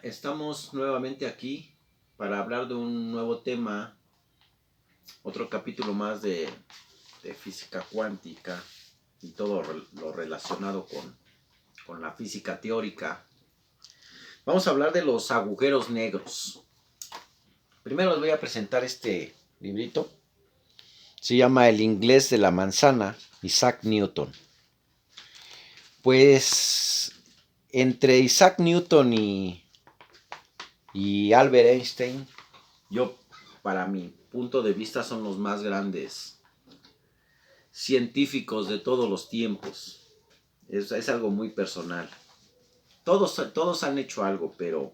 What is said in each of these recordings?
Estamos nuevamente aquí para hablar de un nuevo tema, otro capítulo más de física cuántica y todo lo relacionado con la física teórica. Vamos a hablar de los agujeros negros. Primero les voy a presentar este librito. Se llama El inglés de la manzana, Isaac Newton. Pues entre Isaac Newton y Albert Einstein, yo, para mi punto de vista, son los más grandes científicos de todos los tiempos. Es algo muy personal. Todos han hecho algo, pero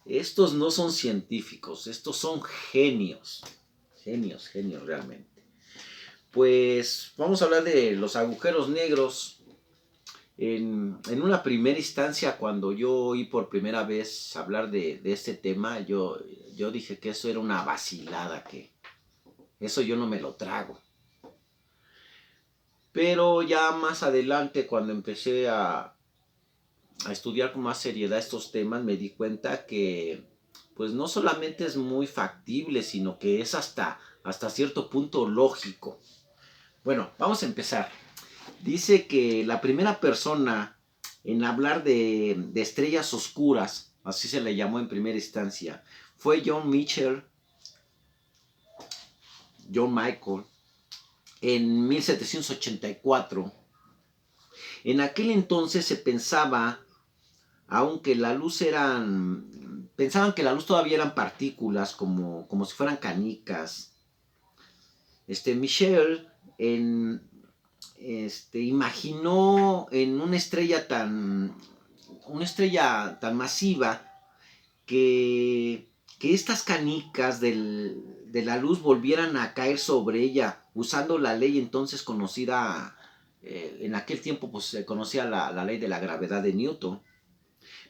estos no son científicos, estos son genios. Genios realmente. Pues vamos a hablar de los agujeros negros. En una primera instancia, cuando yo oí por primera vez hablar de este tema, yo dije que eso era una vacilada, que eso yo no me lo trago. Pero ya más adelante, cuando empecé a estudiar con más seriedad estos temas, me di cuenta que pues no solamente es muy factible, sino que es hasta cierto punto lógico. Bueno, vamos a empezar. Dice que la primera persona en hablar de estrellas oscuras, así se le llamó en primera instancia, fue John Michael, en 1784. En aquel entonces se pensaba, aunque la luz pensaban que la luz todavía eran partículas, como si fueran canicas. Michel imaginó en una estrella tan masiva que estas canicas de la luz volvieran a caer sobre ella, usando la ley entonces conocida, en aquel tiempo pues se conocía la ley de la gravedad de Newton.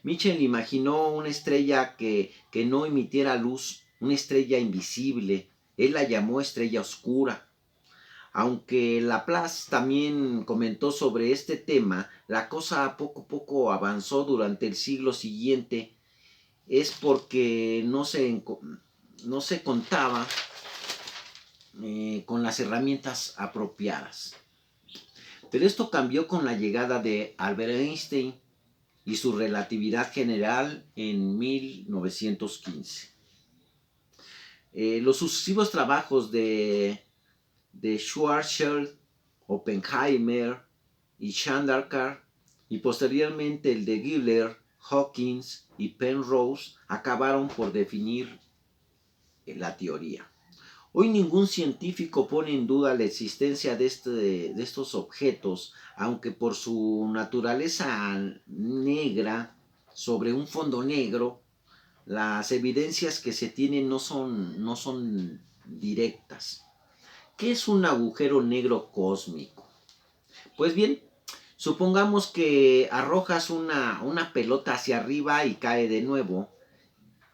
Mitchell imaginó una estrella que no emitiera luz, una estrella invisible. Él la llamó estrella oscura. Aunque Laplace también comentó sobre este tema, la cosa poco a poco avanzó durante el siglo siguiente. Es porque no se contaba con las herramientas apropiadas. Pero esto cambió con la llegada de Albert Einstein y su relatividad general en 1915. Los sucesivos trabajos de Schwarzschild, Oppenheimer y Chandrasekhar, y posteriormente el de Gilbert, Hawkins y Penrose, acabaron por definir la teoría. Hoy ningún científico pone en duda la existencia de estos objetos, aunque por su naturaleza negra sobre un fondo negro, las evidencias que se tienen no son directas. ¿Qué es un agujero negro cósmico? Pues bien, supongamos que arrojas una pelota hacia arriba y cae de nuevo.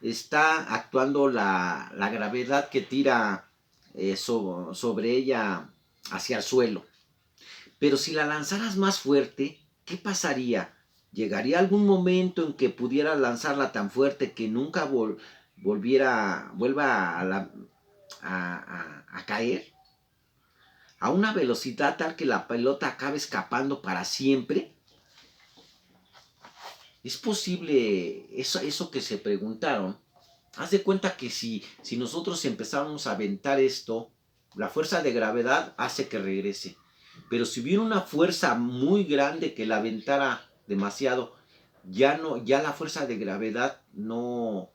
Está actuando la gravedad que tira sobre ella hacia el suelo. Pero si la lanzaras más fuerte, ¿qué pasaría? ¿Llegaría algún momento en que pudieras lanzarla tan fuerte que nunca vuelva a caer? ¿A una velocidad tal que la pelota acabe escapando para siempre? ¿Es posible eso que se preguntaron? Haz de cuenta que si nosotros empezamos a aventar esto, la fuerza de gravedad hace que regrese. Pero si hubiera una fuerza muy grande que la aventara demasiado, ya la fuerza de gravedad no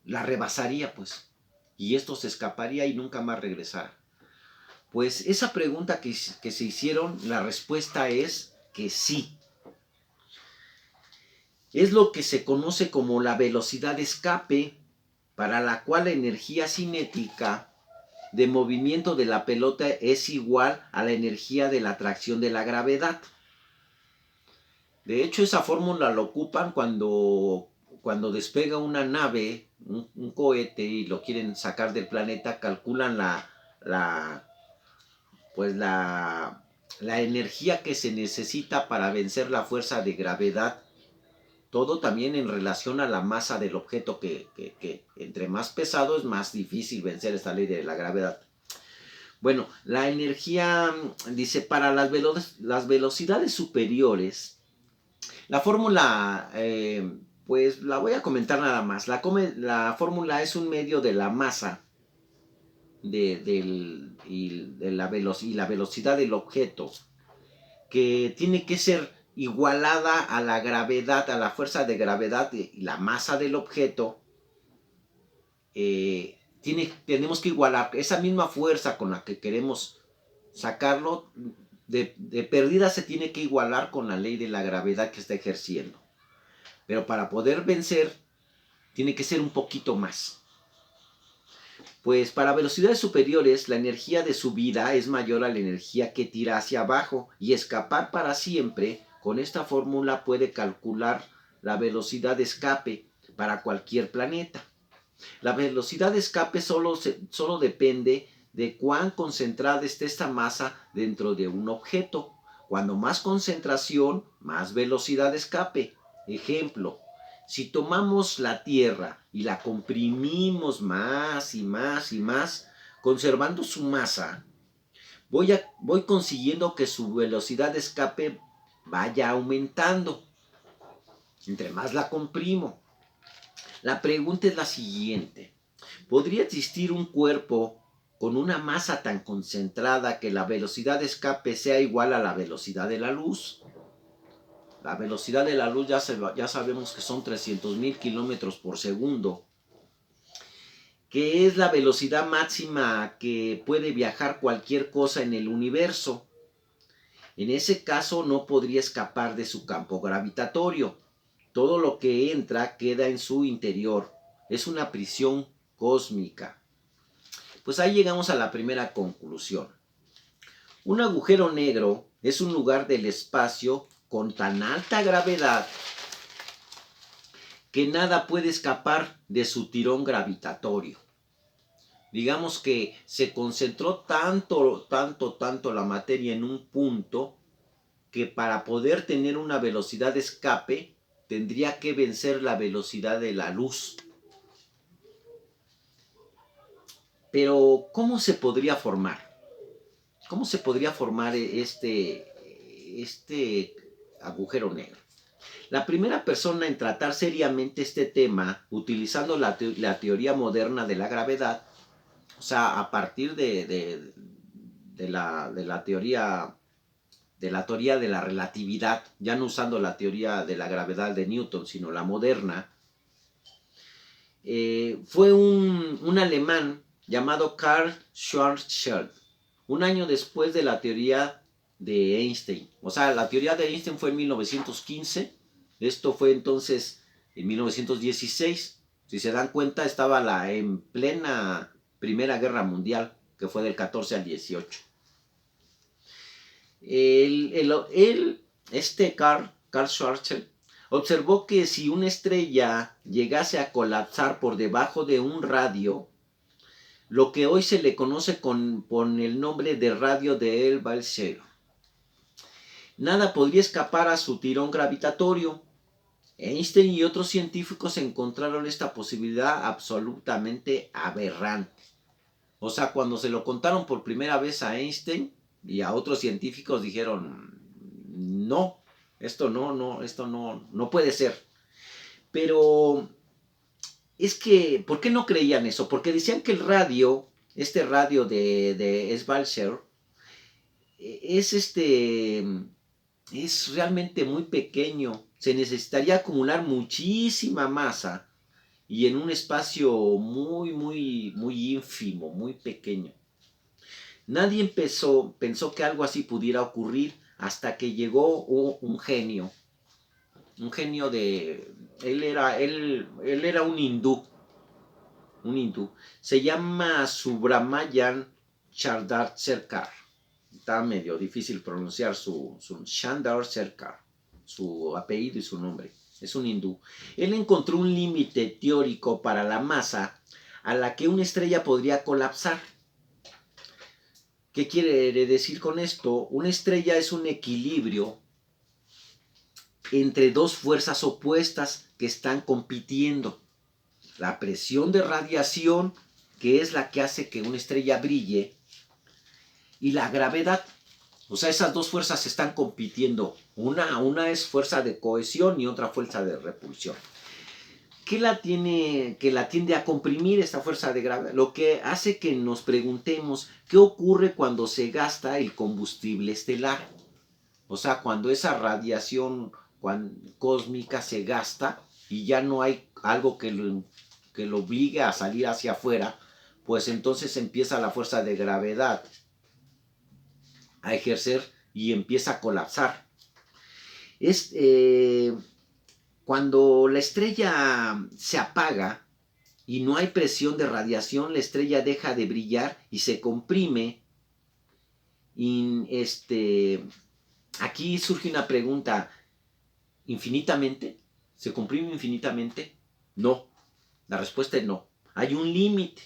la rebasaría, pues. Y esto se escaparía y nunca más regresara. Pues esa pregunta que se hicieron, la respuesta es que sí. Es lo que se conoce como la velocidad de escape, para la cual la energía cinética de movimiento de la pelota es igual a la energía de la atracción de la gravedad. De hecho, esa fórmula la ocupan cuando despega una nave, un cohete, y lo quieren sacar del planeta. Calculan la, pues la energía que se necesita para vencer la fuerza de gravedad Todo también en relación a la masa del objeto, que entre más pesado es más difícil vencer esta ley de la gravedad. Bueno, la energía, dice, para las velocidades superiores, la fórmula, pues la voy a comentar nada más. La fórmula es un medio de la masa y la velocidad del objeto, que tiene que ser igualada a la gravedad, a la fuerza de gravedad y la masa del objeto. Tenemos que igualar esa misma fuerza con la que queremos sacarlo. De perdida se tiene que igualar con la ley de la gravedad que está ejerciendo. Pero para poder vencer, tiene que ser un poquito más. Pues para velocidades superiores, la energía de subida es mayor a la energía que tira hacia abajo, y escapar para siempre. Con esta fórmula puede calcular la velocidad de escape para cualquier planeta. La velocidad de escape solo depende de cuán concentrada esté esta masa dentro de un objeto. Cuando más concentración, más velocidad de escape. Ejemplo, si tomamos la Tierra y la comprimimos más y más y más, conservando su masa, voy consiguiendo que su velocidad de escape vaya aumentando, entre más la comprimo. La pregunta es la siguiente: ¿podría existir un cuerpo con una masa tan concentrada que la velocidad de escape sea igual a la velocidad de la luz? La velocidad de la luz ya sabemos que son 300.000 kilómetros por segundo, que es la velocidad máxima que puede viajar cualquier cosa en el universo. En ese caso no podría escapar de su campo gravitatorio. Todo lo que entra queda en su interior. Es una prisión cósmica. Pues ahí llegamos a la primera conclusión. Un agujero negro es un lugar del espacio con tan alta gravedad que nada puede escapar de su tirón gravitatorio. Digamos que se concentró tanto la materia en un punto, que para poder tener una velocidad de escape tendría que vencer la velocidad de la luz. Pero, ¿cómo se podría formar? ¿Cómo se podría formar este agujero negro? La primera persona en tratar seriamente este tema, utilizando la teoría moderna de la gravedad, o sea, a partir de la teoría de la relatividad, ya no usando la teoría de la gravedad de Newton, sino la moderna, fue un alemán llamado Karl Schwarzschild, un año después de la teoría de Einstein. O sea, la teoría de Einstein fue en 1915, esto fue entonces en 1916. Si se dan cuenta, estaba en plena Primera Guerra Mundial, que fue del 14 al 18. Karl Schwarzschild, observó que si una estrella llegase a colapsar por debajo de un radio, lo que hoy se le conoce con el nombre de radio de Elbashir, nada podría escapar a su tirón gravitatorio. Einstein y otros científicos encontraron esta posibilidad absolutamente aberrante. O sea, cuando se lo contaron por primera vez a Einstein y a otros científicos, dijeron: no, esto no puede ser. Pero es que, ¿por qué no creían eso? Porque decían que el radio, este radio de Schwarzschild, es realmente muy pequeño. Se necesitaría acumular muchísima masa y en un espacio muy, muy, muy ínfimo, muy pequeño. Nadie pensó que algo así pudiera ocurrir hasta que llegó un genio. Un genio él era un hindú. Se llama Subrahmanyan Chandrasekhar. Está medio difícil pronunciar su Chandrasekhar, su apellido y su nombre. Es un hindú. Él encontró un límite teórico para la masa a la que una estrella podría colapsar. ¿Qué quiere decir con esto? Una estrella es un equilibrio entre dos fuerzas opuestas que están compitiendo. La presión de radiación, que es la que hace que una estrella brille, y la gravedad. O sea, esas dos fuerzas están compitiendo. Una es fuerza de cohesión y otra fuerza de repulsión. ¿Qué la tiende a comprimir esta fuerza de gravedad? Lo que hace que nos preguntemos qué ocurre cuando se gasta el combustible estelar. O sea, cuando esa radiación cósmica se gasta y ya no hay algo que lo obligue a salir hacia afuera, pues entonces empieza la fuerza de gravedad a ejercer y empieza a colapsar. Cuando la estrella se apaga y no hay presión de radiación, la estrella deja de brillar y se comprime. Aquí surge una pregunta: ¿infinitamente? ¿Se comprime infinitamente? No, la respuesta es no. Hay un límite.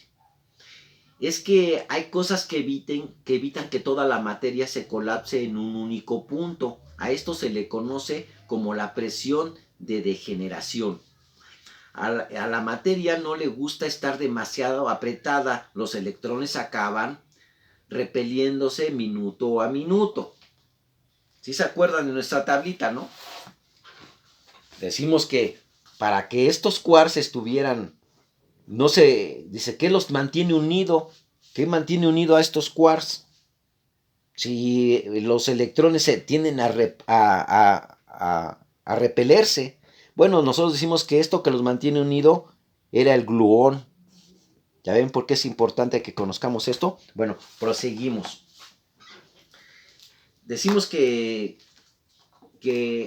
Es que hay cosas que evitan que toda la materia se colapse en un único punto. A esto se le conoce como la presión de degeneración. A la materia no le gusta estar demasiado apretada. Los electrones acaban repeliéndose minuto a minuto. ¿Sí se acuerdan de nuestra tablita, no? Decimos que para que estos quarks estuvieran, no sé, dice, ¿qué los mantiene unidos? ¿Qué mantiene unido a estos quarks? Si los electrones se tienden a repelerse. Bueno, nosotros decimos que esto que los mantiene unidos era el gluón. ¿Ya ven por qué es importante que conozcamos esto? Bueno, proseguimos. Decimos que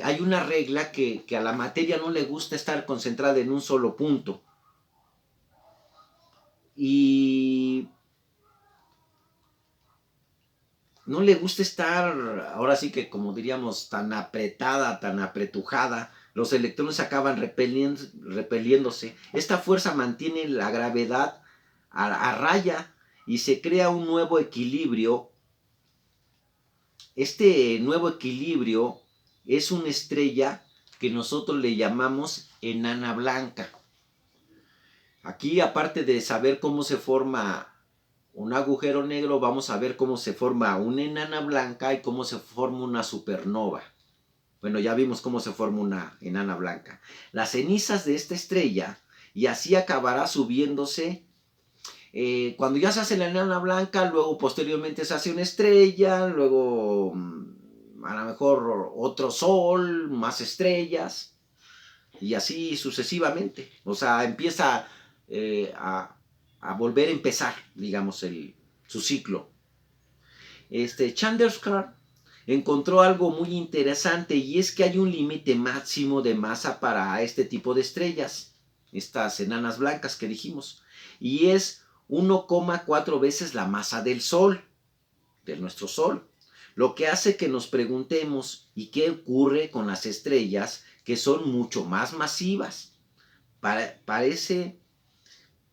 hay una regla que a la materia no le gusta estar concentrada en un solo punto. Y no le gusta estar, ahora sí que como diríamos, tan apretada, tan apretujada. Los electrones acaban repeliéndose. Esta fuerza mantiene la gravedad a raya y se crea un nuevo equilibrio. Este nuevo equilibrio es una estrella que nosotros le llamamos enana blanca. Aquí, aparte de saber cómo se forma un agujero negro, vamos a ver cómo se forma una enana blanca y cómo se forma una supernova. Bueno, ya vimos cómo se forma una enana blanca. Las cenizas de esta estrella, y así acabará subiéndose. Cuando ya se hace la enana blanca, luego posteriormente se hace una estrella, luego a lo mejor otro sol, más estrellas, y así sucesivamente. O sea, empieza a volver a empezar, digamos, su ciclo. Chandrasekhar encontró algo muy interesante, y es que hay un límite máximo de masa para este tipo de estrellas, estas enanas blancas que dijimos, y es 1,4 veces la masa del Sol, de nuestro Sol. Lo que hace que nos preguntemos, ¿y qué ocurre con las estrellas que son mucho más masivas? Parece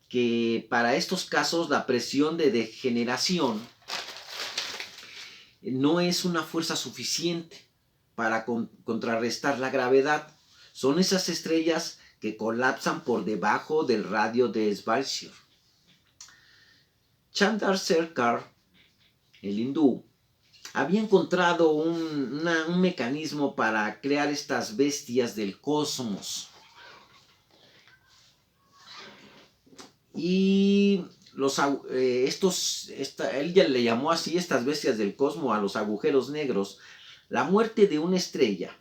que para estos casos la presión de degeneración no es una fuerza suficiente para contrarrestar la gravedad. Son esas estrellas que colapsan por debajo del radio de Schwarzschild. Chandrasekhar, el hindú, había encontrado un mecanismo para crear estas bestias del cosmos. Y él ya le llamó así, estas bestias del cosmos, a los agujeros negros, la muerte de una estrella.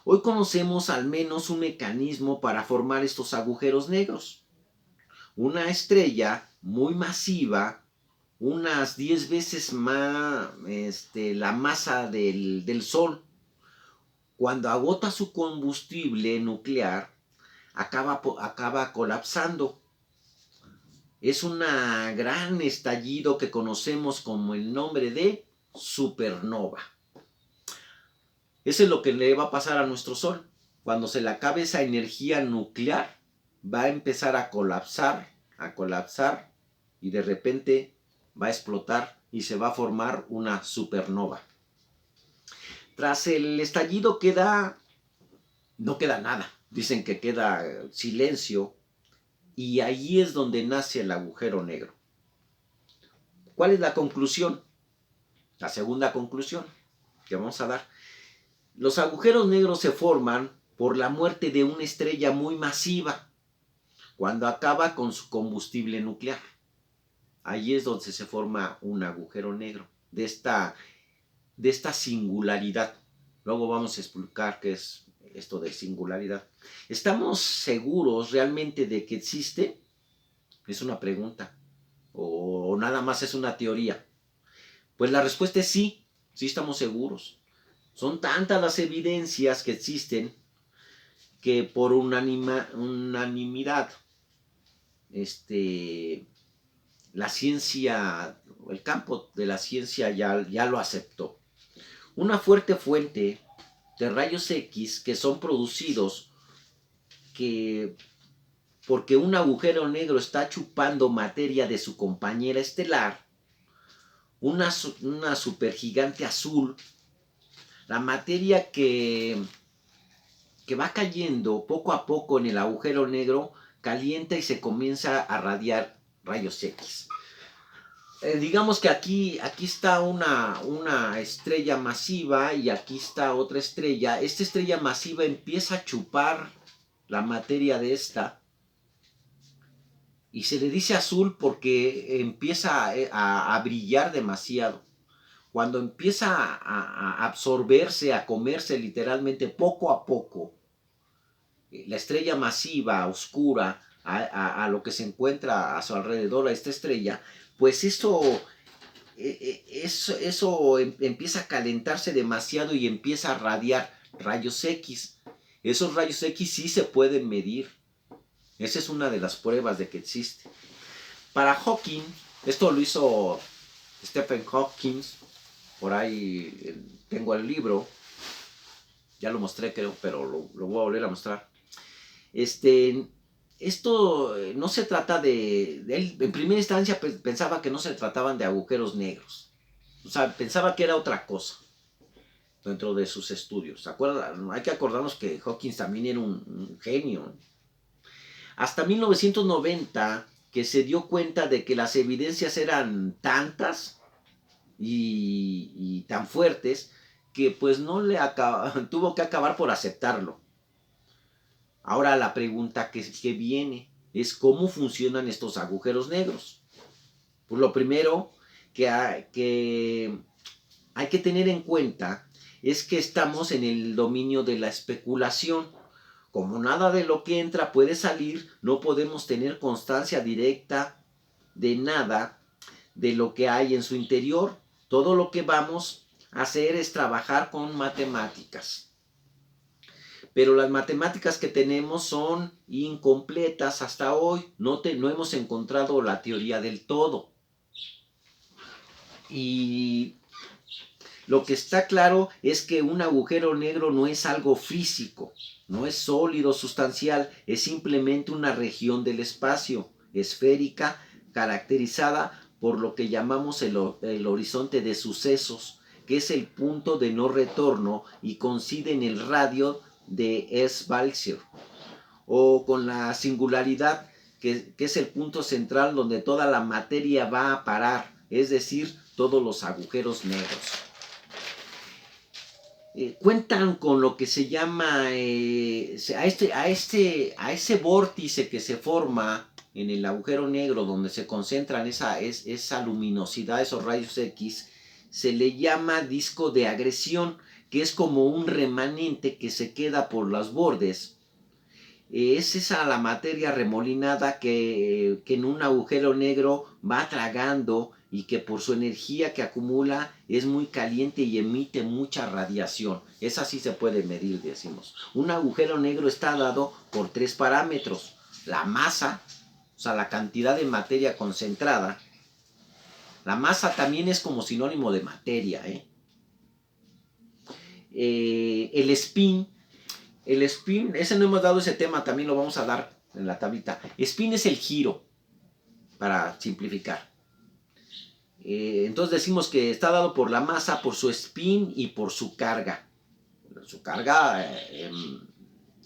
Hoy conocemos al menos un mecanismo para formar estos agujeros negros. Una estrella muy masiva, unas 10 veces más la masa del Sol, cuando agota su combustible nuclear, acaba colapsando. Es un gran estallido que conocemos como el nombre de supernova. Eso es lo que le va a pasar a nuestro Sol. Cuando se le acabe esa energía nuclear, va a empezar a colapsar, y de repente va a explotar y se va a formar una supernova. Tras el estallido queda no queda nada. Dicen que queda silencio y ahí es donde nace el agujero negro. ¿Cuál es la conclusión? La segunda conclusión que vamos a dar. Los agujeros negros se forman por la muerte de una estrella muy masiva cuando acaba con su combustible nuclear. Ahí es donde se forma un agujero negro de esta singularidad. Luego vamos a explicar qué es esto de singularidad. ¿Estamos seguros realmente de que existe? Es una pregunta. ¿O nada más es una teoría? Pues la respuesta es sí, sí estamos seguros. Son tantas las evidencias que existen que por unanimidad la ciencia, el campo de la ciencia ya lo aceptó. Una fuerte fuente de rayos X que son producidos porque un agujero negro está chupando materia de su compañera estelar, una supergigante azul, la materia que va cayendo poco a poco en el agujero negro, calienta y se comienza a radiar rayos X. Digamos que aquí está una estrella masiva y aquí está otra estrella. Esta estrella masiva empieza a chupar la materia de esta y se le dice azul porque empieza a brillar demasiado. Cuando empieza a absorberse, a comerse literalmente poco a poco, la estrella masiva, oscura, a lo que se encuentra a su alrededor, a esta estrella, pues eso empieza a calentarse demasiado y empieza a radiar rayos X. Esos rayos X sí se pueden medir. Esa es una de las pruebas de que existe. Para Hawking, esto lo hizo Stephen Hawking, por ahí tengo el libro, ya lo mostré creo, pero lo voy a volver a mostrar. Esto no se trata él en primera instancia pensaba que no se trataban de agujeros negros. O sea, pensaba que era otra cosa dentro de sus estudios. Hay que acordarnos que Hawking también era un genio. Hasta 1990 que se dio cuenta de que las evidencias eran tantas y tan fuertes que pues no tuvo que acabar por aceptarlo. Ahora la pregunta que viene es cómo funcionan estos agujeros negros. Pues lo primero que hay que tener en cuenta es que estamos en el dominio de la especulación. Como nada de lo que entra puede salir, no podemos tener constancia directa de nada de lo que hay en su interior. Todo lo que vamos a hacer es trabajar con matemáticas. Pero las matemáticas que tenemos son incompletas hasta hoy. No hemos encontrado la teoría del todo. Y lo que está claro es que un agujero negro no es algo físico, no es sólido, sustancial, es simplemente una región del espacio, esférica, caracterizada por lo que llamamos el horizonte de sucesos, que es el punto de no retorno y coincide en el radio de Schwarzschild, o con la singularidad, que es el punto central donde toda la materia va a parar, es decir, todos los agujeros negros. Cuentan con lo que se llama a ese vórtice que se forma en el agujero negro donde se concentran esa luminosidad, esos rayos X, se le llama disco de agresión, que es como un remanente que se queda por los bordes. Es esa la materia remolinada que en un agujero negro va tragando y que por su energía que acumula es muy caliente y emite mucha radiación. Esa sí se puede medir, decimos. Un agujero negro está dado por 3 parámetros. La masa, o sea, la cantidad de materia concentrada. La masa también es como sinónimo de materia. El spin. El spin, ese no hemos dado ese tema, también lo vamos a dar en la tablita. Spin es el giro, para simplificar. Entonces decimos que está dado por la masa, por su spin y por su carga. Su carga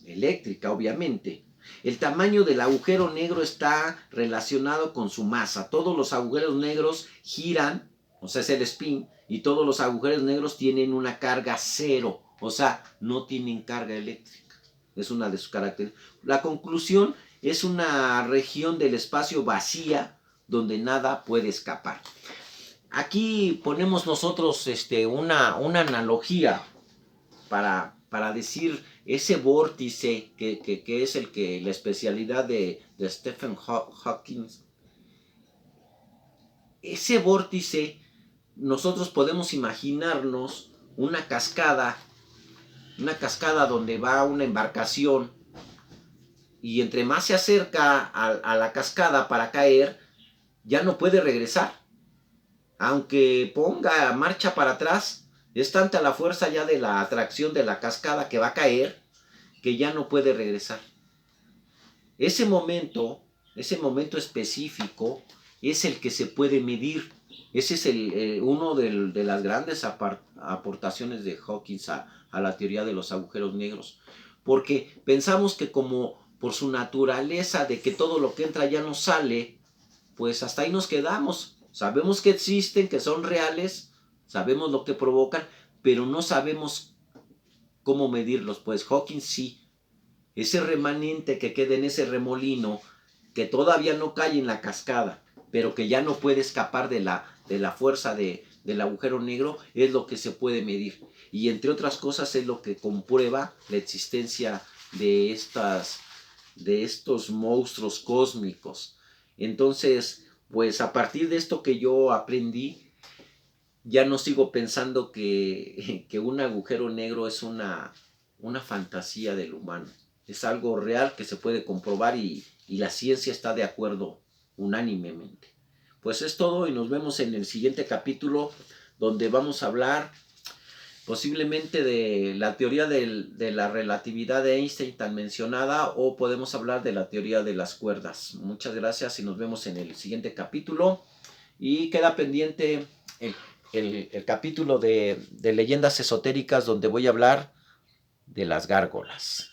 eléctrica, obviamente. El tamaño del agujero negro está relacionado con su masa. Todos los agujeros negros giran, o sea, es el spin, y todos los agujeros negros tienen una carga cero, o sea, no tienen carga eléctrica. Es una de sus características. La conclusión es una región del espacio vacía donde nada puede escapar. Aquí ponemos nosotros una analogía para decir ese vórtice que es la especialidad de Stephen Hawking. Ese vórtice, nosotros podemos imaginarnos una cascada donde va una embarcación y entre más se acerca a la cascada para caer, ya no puede regresar. Aunque ponga marcha para atrás, es tanta la fuerza ya de la atracción de la cascada que va a caer, que ya no puede regresar. Ese momento específico es el que se puede medir. Ese es uno de las grandes aportaciones de Hawking a la teoría de los agujeros negros. Porque pensamos que como por su naturaleza de que todo lo que entra ya no sale, pues hasta ahí nos quedamos. Sabemos que existen, que son reales, sabemos lo que provocan, pero no sabemos cómo medirlos. Pues Hawking sí. Ese remanente que queda en ese remolino, que todavía no cae en la cascada, pero que ya no puede escapar de la fuerza del agujero negro, es lo que se puede medir. Y entre otras cosas es lo que comprueba la existencia de estos monstruos cósmicos. Entonces, pues a partir de esto que yo aprendí, ya no sigo pensando que un agujero negro es una fantasía del humano. Es algo real que se puede comprobar y la ciencia está de acuerdo unánimemente. Pues es todo y nos vemos en el siguiente capítulo donde vamos a hablar posiblemente de la teoría de la relatividad de Einstein tan mencionada, o podemos hablar de la teoría de las cuerdas. Muchas gracias y nos vemos en el siguiente capítulo. Y queda pendiente el capítulo de leyendas esotéricas donde voy a hablar de las gárgolas.